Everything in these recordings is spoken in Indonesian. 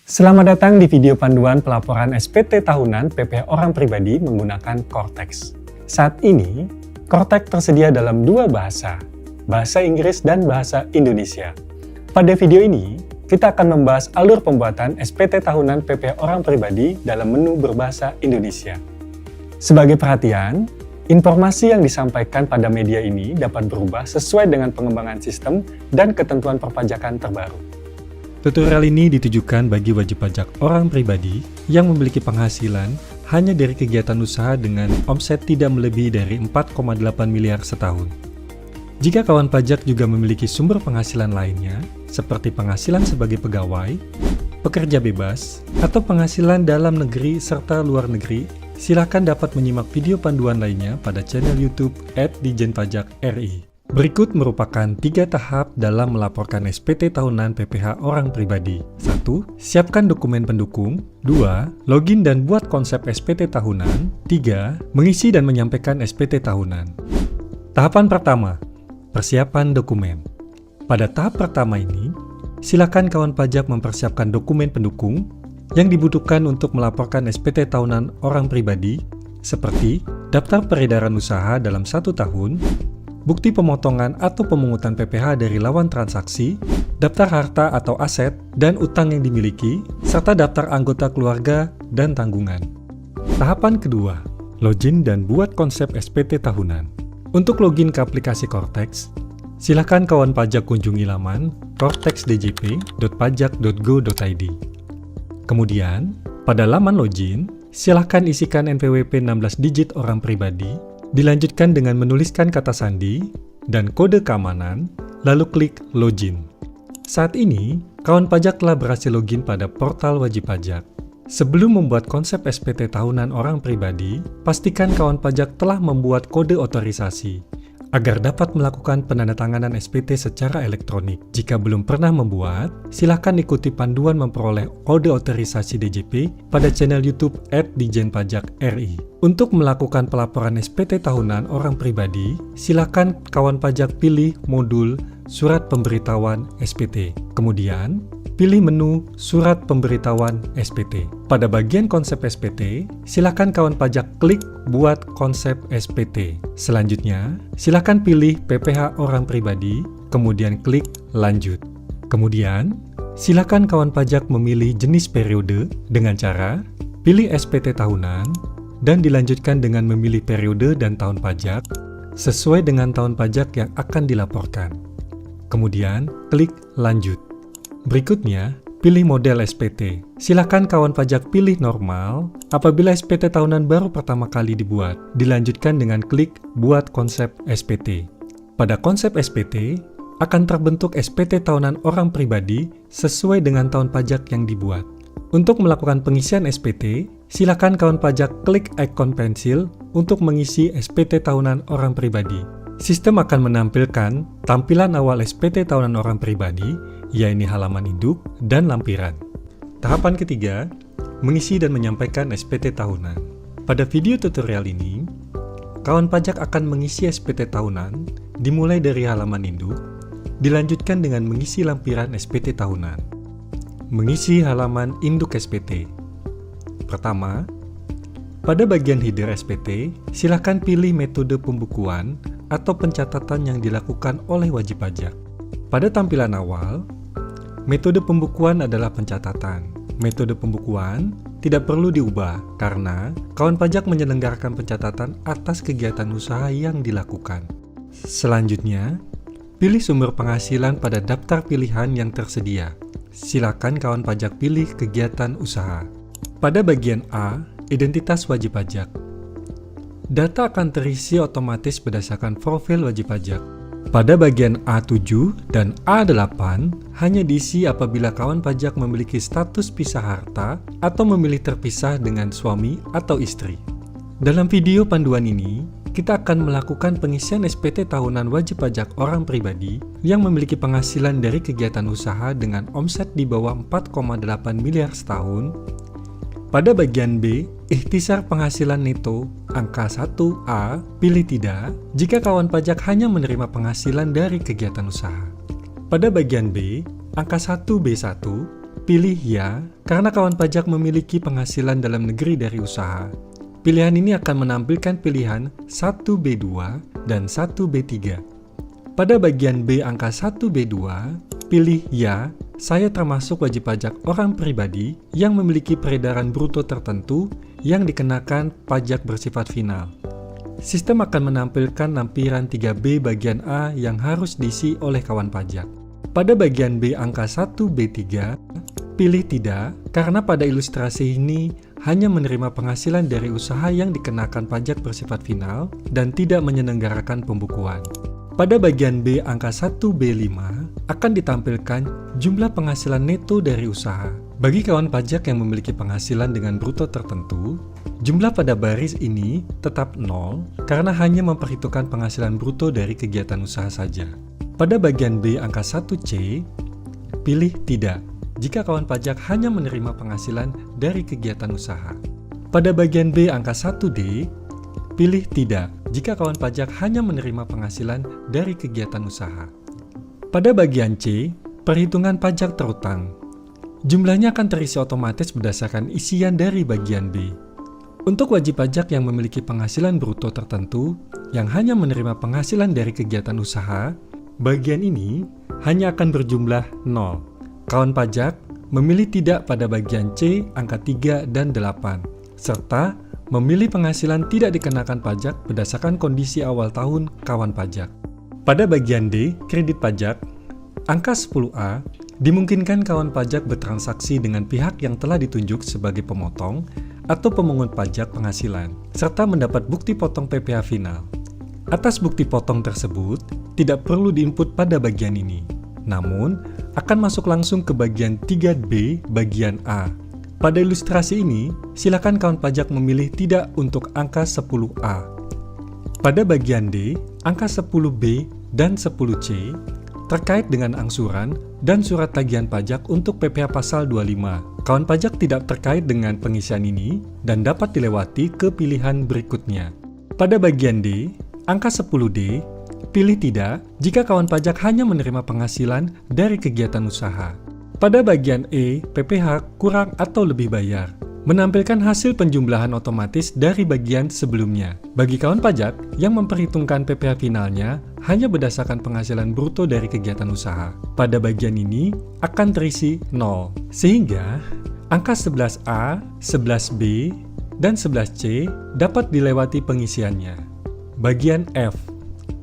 Selamat datang di video panduan pelaporan SPT tahunan PPh Orang Pribadi menggunakan Cortex. Saat ini, Cortex tersedia dalam dua bahasa, bahasa Inggris dan bahasa Indonesia. Pada video ini, kita akan membahas alur pembuatan SPT tahunan PPh Orang Pribadi dalam menu berbahasa Indonesia. Sebagai perhatian, informasi yang disampaikan pada media ini dapat berubah sesuai dengan pengembangan sistem dan ketentuan perpajakan terbaru. Tutorial ini ditujukan bagi wajib pajak orang pribadi yang memiliki penghasilan hanya dari kegiatan usaha dengan omset tidak melebihi dari 4,8 miliar setahun. Jika kawan pajak juga memiliki sumber penghasilan lainnya, seperti penghasilan sebagai pegawai, pekerja bebas, atau penghasilan dalam negeri serta luar negeri, silakan dapat menyimak video panduan lainnya pada channel YouTube @Dijen-Pajak-RI. Berikut merupakan 3 tahap dalam melaporkan SPT tahunan PPh Orang Pribadi. 1. Siapkan dokumen pendukung. 2. Login dan buat konsep SPT tahunan. 3. Mengisi dan menyampaikan SPT tahunan. Tahapan pertama, persiapan dokumen. Pada tahap pertama ini, silakan kawan pajak mempersiapkan dokumen pendukung yang dibutuhkan untuk melaporkan SPT tahunan orang pribadi, seperti daftar peredaran usaha dalam 1 tahun, bukti pemotongan atau pemungutan PPh dari lawan transaksi, daftar harta atau aset dan utang yang dimiliki, serta daftar anggota keluarga dan tanggungan. Tahapan kedua, login dan buat konsep SPT tahunan. Untuk login ke aplikasi Cortex, silakan kawan pajak kunjungi laman cortexdjp.pajak.go.id. Kemudian, pada laman login, silakan isikan NPWP 16 digit orang pribadi, dilanjutkan dengan menuliskan kata sandi dan kode keamanan, lalu klik login. Saat ini, kawan pajak telah berhasil login pada portal wajib pajak. Sebelum membuat konsep SPT tahunan orang pribadi, pastikan kawan pajak telah membuat kode otorisasi agar dapat melakukan penandatanganan SPT secara elektronik. Jika belum pernah membuat, silakan ikuti panduan memperoleh kode otorisasi DJP pada channel YouTube @Dijen-Pajak-RI. Untuk melakukan pelaporan SPT tahunan orang pribadi, silakan kawan pajak pilih modul Surat Pemberitahuan SPT. Kemudian, pilih menu Surat Pemberitahuan SPT. Pada bagian konsep SPT, silakan kawan pajak klik Buat Konsep SPT. Selanjutnya, silakan pilih PPh Orang Pribadi, kemudian klik Lanjut. Kemudian, silakan kawan pajak memilih jenis periode dengan cara pilih SPT tahunan dan dilanjutkan dengan memilih periode dan tahun pajak sesuai dengan tahun pajak yang akan dilaporkan. Kemudian, klik Lanjut. Berikutnya, pilih model SPT. Silakan kawan pajak pilih normal apabila SPT tahunan baru pertama kali dibuat. Dilanjutkan dengan klik Buat Konsep SPT. Pada konsep SPT, akan terbentuk SPT tahunan orang pribadi sesuai dengan tahun pajak yang dibuat. Untuk melakukan pengisian SPT, silakan kawan pajak klik ikon pensil untuk mengisi SPT tahunan orang pribadi. Sistem akan menampilkan tampilan awal SPT tahunan orang pribadi, yaitu halaman induk dan lampiran. Tahapan ketiga, mengisi dan menyampaikan SPT tahunan. Pada video tutorial ini, kawan pajak akan mengisi SPT tahunan dimulai dari halaman induk, dilanjutkan dengan mengisi lampiran SPT tahunan. Mengisi halaman induk SPT. Pertama, pada bagian header SPT, silakan pilih metode pembukuan atau pencatatan yang dilakukan oleh wajib pajak. Pada tampilan awal, metode pembukuan adalah pencatatan. Metode pembukuan tidak perlu diubah karena kawan pajak menyelenggarakan pencatatan atas kegiatan usaha yang dilakukan. Selanjutnya, pilih sumber penghasilan pada daftar pilihan yang tersedia. Silakan kawan pajak pilih kegiatan usaha. Pada bagian A, identitas wajib pajak. Data akan terisi otomatis berdasarkan profil wajib pajak. Pada bagian A7 dan A8 hanya diisi apabila kawan pajak memiliki status pisah harta atau memilih terpisah dengan suami atau istri. Dalam video panduan ini, kita akan melakukan pengisian SPT tahunan wajib pajak orang pribadi yang memiliki penghasilan dari kegiatan usaha dengan omset di bawah 4,8 miliar setahun. Pada bagian B, ikhtisar penghasilan neto, angka 1A, pilih tidak jika kawan pajak hanya menerima penghasilan dari kegiatan usaha. Pada bagian B, angka 1B1, pilih ya karena kawan pajak memiliki penghasilan dalam negeri dari usaha. Pilihan ini akan menampilkan pilihan 1B2 dan 1B3. Pada bagian B angka 1B2, pilih ya, saya termasuk wajib pajak orang pribadi yang memiliki peredaran bruto tertentu yang dikenakan pajak bersifat final. Sistem akan menampilkan lampiran 3B bagian A yang harus diisi oleh kawan pajak. Pada bagian B angka 1B3, pilih tidak karena pada ilustrasi ini hanya menerima penghasilan dari usaha yang dikenakan pajak bersifat final dan tidak menyelenggarakan pembukuan. Pada bagian B angka 1B5 akan ditampilkan jumlah penghasilan neto dari usaha. Bagi kawan pajak yang memiliki penghasilan dengan bruto tertentu, jumlah pada baris ini tetap 0 karena hanya memperhitungkan penghasilan bruto dari kegiatan usaha saja. Pada bagian B angka 1C, pilih tidak jika kawan pajak hanya menerima penghasilan dari kegiatan usaha. Pada bagian B angka 1D, pilih tidak jika kawan pajak hanya menerima penghasilan dari kegiatan usaha. Pada bagian C, perhitungan pajak terutang. Jumlahnya akan terisi otomatis berdasarkan isian dari bagian B. Untuk wajib pajak yang memiliki penghasilan bruto tertentu yang hanya menerima penghasilan dari kegiatan usaha, bagian ini hanya akan berjumlah 0. Kawan pajak memilih tidak pada bagian C angka 3 dan 8, serta memilih penghasilan tidak dikenakan pajak berdasarkan kondisi awal tahun kawan pajak. Pada bagian D, kredit pajak, angka 10A, dimungkinkan kawan pajak bertransaksi dengan pihak yang telah ditunjuk sebagai pemotong atau pemungut pajak penghasilan, serta mendapat bukti potong PPh final. Atas bukti potong tersebut, tidak perlu diinput pada bagian ini, namun akan masuk langsung ke bagian 3B bagian A. Pada ilustrasi ini, silakan kawan pajak memilih tidak untuk angka 10A. Pada bagian D, angka 10B dan 10C terkait dengan angsuran dan surat tagihan pajak untuk PPh pasal 25. Kawan pajak tidak terkait dengan pengisian ini dan dapat dilewati ke pilihan berikutnya. Pada bagian D, angka 10D, pilih tidak jika kawan pajak hanya menerima penghasilan dari kegiatan usaha. Pada bagian E, PPh kurang atau lebih bayar, menampilkan hasil penjumlahan otomatis dari bagian sebelumnya. Bagi kawan pajak yang memperhitungkan PPh finalnya hanya berdasarkan penghasilan bruto dari kegiatan usaha, pada bagian ini akan terisi 0, sehingga angka 11A, 11B, dan 11C dapat dilewati pengisiannya. Bagian F,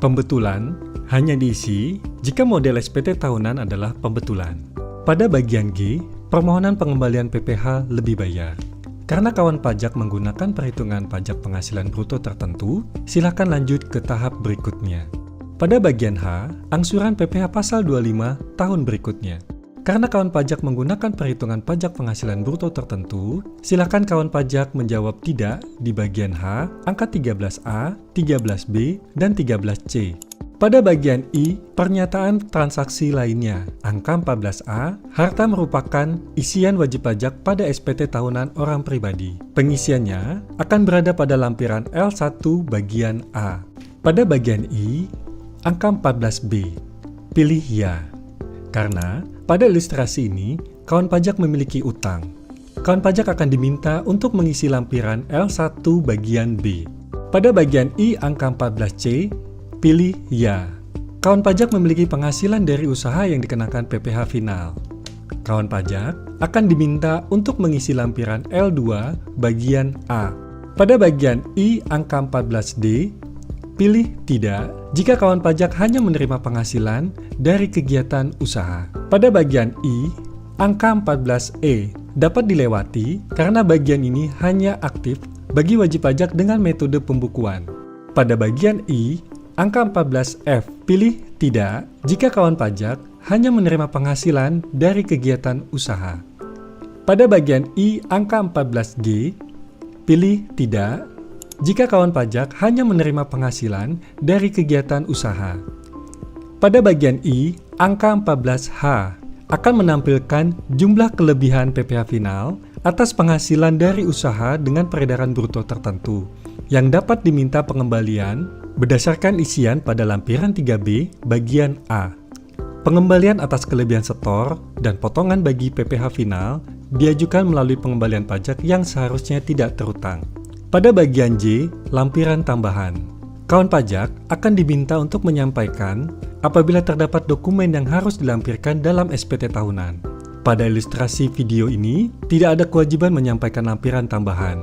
pembetulan, hanya diisi jika model SPT tahunan adalah pembetulan. Pada bagian G, permohonan pengembalian PPh lebih bayar. Karena kawan pajak menggunakan perhitungan pajak penghasilan bruto tertentu, silakan lanjut ke tahap berikutnya. Pada bagian H, angsuran PPh pasal 25 tahun berikutnya. Karena kawan pajak menggunakan perhitungan pajak penghasilan bruto tertentu, silakan kawan pajak menjawab tidak di bagian H, angka 13A, 13B, dan 13C. Pada bagian I, pernyataan transaksi lainnya, angka 14A, harta merupakan isian wajib pajak pada SPT tahunan orang pribadi. Pengisiannya akan berada pada lampiran L1 bagian A. Pada bagian I, angka 14B, pilih ya. Karena pada ilustrasi ini, kawan pajak memiliki utang. Kawan pajak akan diminta untuk mengisi lampiran L1 bagian B. Pada bagian I angka 14C, pilih ya. Kawan pajak memiliki penghasilan dari usaha yang dikenakan PPh final. Kawan pajak akan diminta untuk mengisi lampiran L2 bagian A. Pada bagian I angka 14D, pilih tidak jika kawan pajak hanya menerima penghasilan dari kegiatan usaha. Pada bagian I, angka 14E dapat dilewati karena bagian ini hanya aktif bagi wajib pajak dengan metode pembukuan. Pada bagian I, angka 14F, pilih tidak jika kawan pajak hanya menerima penghasilan dari kegiatan usaha. Pada bagian I, angka 14G, pilih tidak jika kawan pajak hanya menerima penghasilan dari kegiatan usaha. Pada bagian I, angka 14H akan menampilkan jumlah kelebihan PPh final atas penghasilan dari usaha dengan peredaran bruto tertentu yang dapat diminta pengembalian berdasarkan isian pada lampiran 3B bagian A. Pengembalian atas kelebihan setor dan potongan bagi PPh final diajukan melalui pengembalian pajak yang seharusnya tidak terutang. Pada bagian J, lampiran tambahan. Kawan pajak akan diminta untuk menyampaikan apabila terdapat dokumen yang harus dilampirkan dalam SPT tahunan. Pada ilustrasi video ini, tidak ada kewajiban menyampaikan lampiran tambahan.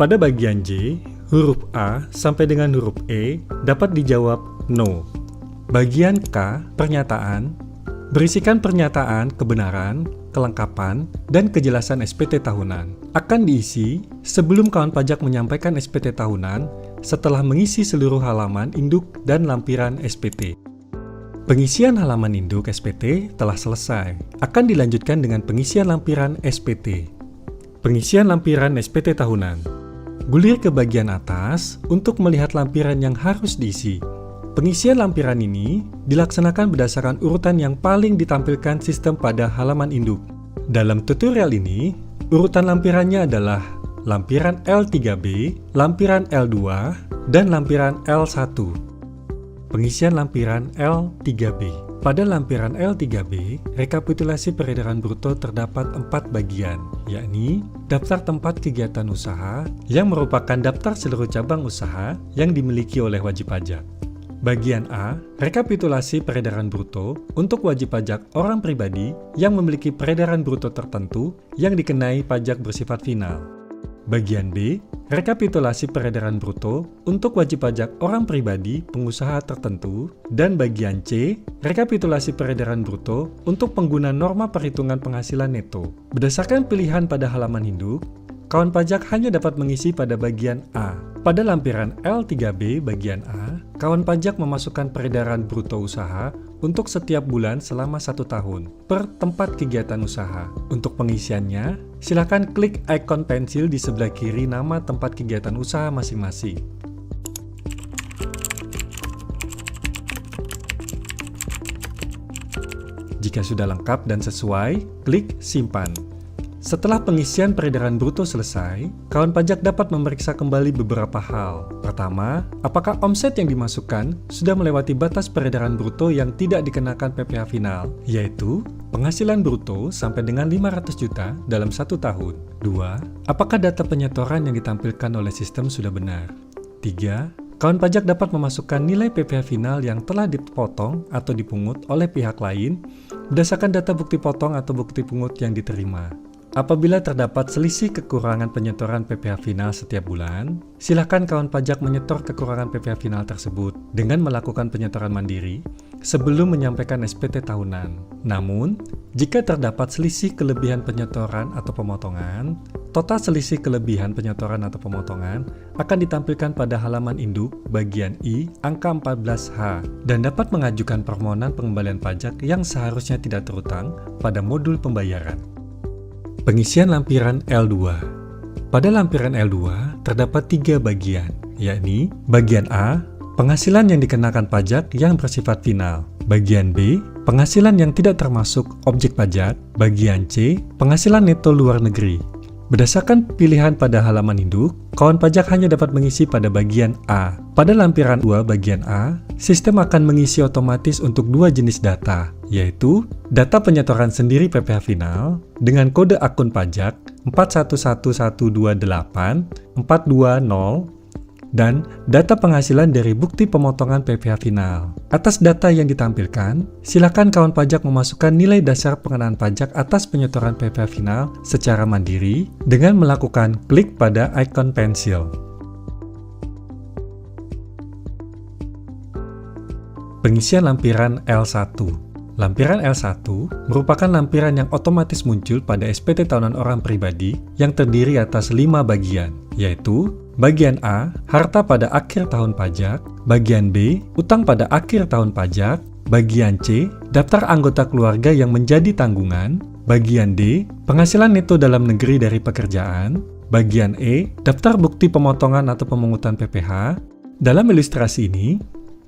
Pada bagian J, huruf A sampai dengan huruf E dapat dijawab no. Bagian K, pernyataan, berisikan pernyataan kebenaran, kelengkapan, dan kejelasan SPT tahunan. Akan diisi sebelum kawan pajak menyampaikan SPT tahunan setelah mengisi seluruh halaman induk dan lampiran SPT. Pengisian halaman induk SPT telah selesai. Akan dilanjutkan dengan pengisian lampiran SPT. Pengisian lampiran SPT tahunan. Gulir ke bagian atas untuk melihat lampiran yang harus diisi. Pengisian lampiran ini dilaksanakan berdasarkan urutan yang paling ditampilkan sistem pada halaman induk. Dalam tutorial ini, urutan lampirannya adalah lampiran L3B, lampiran L2, dan lampiran L1. Pengisian lampiran L3B. Pada lampiran L3B, rekapitulasi peredaran bruto terdapat 4 bagian, yakni daftar tempat kegiatan usaha yang merupakan daftar seluruh cabang usaha yang dimiliki oleh wajib pajak. Bagian A, rekapitulasi peredaran bruto untuk wajib pajak orang pribadi yang memiliki peredaran bruto tertentu yang dikenai pajak bersifat final. Bagian B, rekapitulasi peredaran bruto untuk wajib pajak orang pribadi pengusaha tertentu. Dan bagian C, rekapitulasi peredaran bruto untuk pengguna norma perhitungan penghasilan neto. Berdasarkan pilihan pada halaman induk, kawan pajak hanya dapat mengisi pada bagian A. Pada lampiran L3B bagian A, kawan pajak memasukkan peredaran bruto usaha untuk setiap bulan selama 1 tahun per tempat kegiatan usaha. Untuk pengisiannya, silakan klik ikon pensil di sebelah kiri nama tempat kegiatan usaha masing-masing. Jika sudah lengkap dan sesuai, klik simpan. Setelah pengisian peredaran bruto selesai, kawan pajak dapat memeriksa kembali beberapa hal. Pertama, apakah omset yang dimasukkan sudah melewati batas peredaran bruto yang tidak dikenakan PPh final, yaitu penghasilan bruto sampai dengan 500 juta dalam 1 tahun. 2. Apakah data penyetoran yang ditampilkan oleh sistem sudah benar? 3. Kawan pajak dapat memasukkan nilai PPh final yang telah dipotong atau dipungut oleh pihak lain berdasarkan data bukti potong atau bukti pungut yang diterima. Apabila terdapat selisih kekurangan penyetoran PPh final setiap bulan, silakan kawan pajak menyetor kekurangan PPh final tersebut dengan melakukan penyetoran mandiri sebelum menyampaikan SPT tahunan. Namun, jika terdapat selisih kelebihan penyetoran atau pemotongan, total selisih kelebihan penyetoran atau pemotongan akan ditampilkan pada halaman induk bagian I angka 14H dan dapat mengajukan permohonan pengembalian pajak yang seharusnya tidak terutang pada modul pembayaran. Pengisian lampiran L2. Pada lampiran L2 terdapat 3 bagian, yakni bagian A, penghasilan yang dikenakan pajak yang bersifat final. Bagian B, penghasilan yang tidak termasuk objek pajak. Bagian C, penghasilan neto luar negeri. Berdasarkan pilihan pada halaman induk, kawan pajak hanya dapat mengisi pada bagian A. Pada lampiran 2 bagian A, sistem akan mengisi otomatis untuk 2 jenis data, yaitu data penyetoran sendiri PPh final dengan kode akun pajak 411128 420 dan data penghasilan dari bukti pemotongan PPh final. Atas data yang ditampilkan, silakan kawan pajak memasukkan nilai dasar pengenaan pajak atas penyetoran PPh final secara mandiri dengan melakukan klik pada ikon pensil. Pengisian lampiran L1. Lampiran L1 merupakan lampiran yang otomatis muncul pada SPT tahunan orang pribadi yang terdiri atas 5 bagian, yaitu bagian A, harta pada akhir tahun pajak. Bagian B, utang pada akhir tahun pajak. Bagian C, daftar anggota keluarga yang menjadi tanggungan. Bagian D, penghasilan neto dalam negeri dari pekerjaan. Bagian E, daftar bukti pemotongan atau pemungutan PPh. Dalam ilustrasi ini,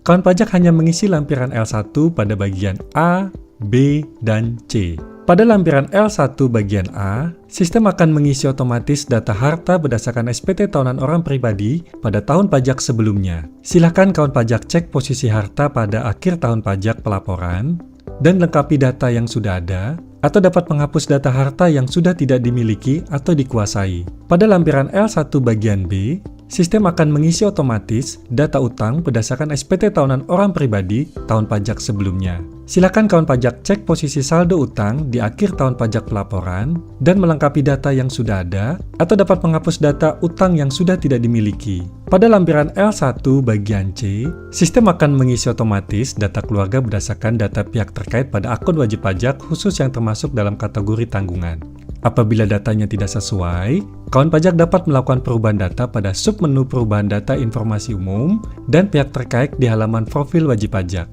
kawan pajak hanya mengisi lampiran L1 pada bagian A, B, dan C. Pada lampiran L1 bagian A, sistem akan mengisi otomatis data harta berdasarkan SPT tahunan orang pribadi pada tahun pajak sebelumnya. Silakan kawan pajak cek posisi harta pada akhir tahun pajak pelaporan. dan lengkapi data yang sudah ada, atau dapat menghapus data harta yang sudah tidak dimiliki atau dikuasai. Pada lampiran L1 bagian B, sistem akan mengisi otomatis data utang berdasarkan SPT tahunan orang pribadi tahun pajak sebelumnya. Silakan kawan pajak cek posisi saldo utang di akhir tahun pajak pelaporan dan melengkapi data yang sudah ada atau dapat menghapus data utang yang sudah tidak dimiliki. Pada lampiran L1 bagian C, sistem akan mengisi otomatis data keluarga berdasarkan data pihak terkait pada akun wajib pajak khusus yang termasuk dalam kategori tanggungan. Apabila datanya tidak sesuai, kawan pajak dapat melakukan perubahan data pada submenu perubahan data informasi umum dan pihak terkait di halaman profil wajib pajak.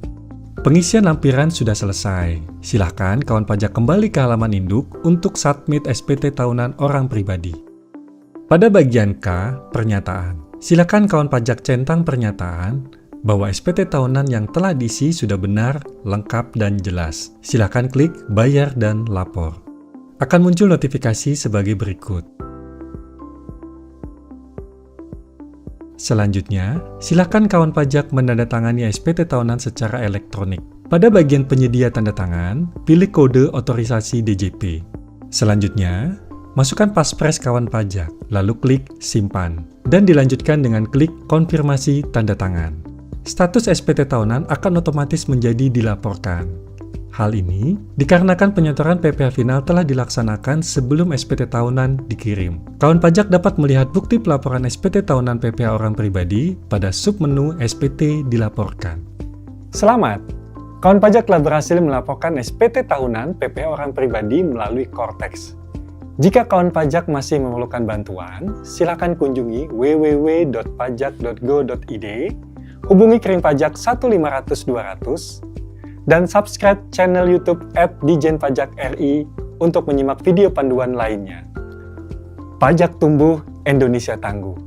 Pengisian lampiran sudah selesai. Silakan kawan pajak kembali ke halaman induk untuk submit SPT tahunan orang pribadi. Pada bagian K, pernyataan. Silakan kawan pajak centang pernyataan bahwa SPT tahunan yang telah diisi sudah benar, lengkap, dan jelas. Silakan klik bayar dan lapor. Akan muncul notifikasi sebagai berikut. Selanjutnya, silakan kawan pajak menandatangani SPT tahunan secara elektronik. Pada bagian penyedia tanda tangan, pilih kode otorisasi DJP. Selanjutnya, masukkan paspres kawan pajak, lalu klik simpan, dan dilanjutkan dengan klik konfirmasi tanda tangan. Status SPT tahunan akan otomatis menjadi dilaporkan. Hal ini dikarenakan penyetoran PPh final telah dilaksanakan sebelum SPT tahunan dikirim. Kawan pajak dapat melihat bukti pelaporan SPT tahunan PPh orang pribadi pada submenu SPT dilaporkan. Selamat! Kawan pajak telah berhasil melaporkan SPT tahunan PPh orang pribadi melalui Cortex. Jika kawan pajak masih memerlukan bantuan, silakan kunjungi www.pajak.go.id, hubungi Kering Pajak 1500200, dan subscribe channel YouTube @Dijen-Pajak-RI untuk menyimak video panduan lainnya. Pajak tumbuh, Indonesia tangguh.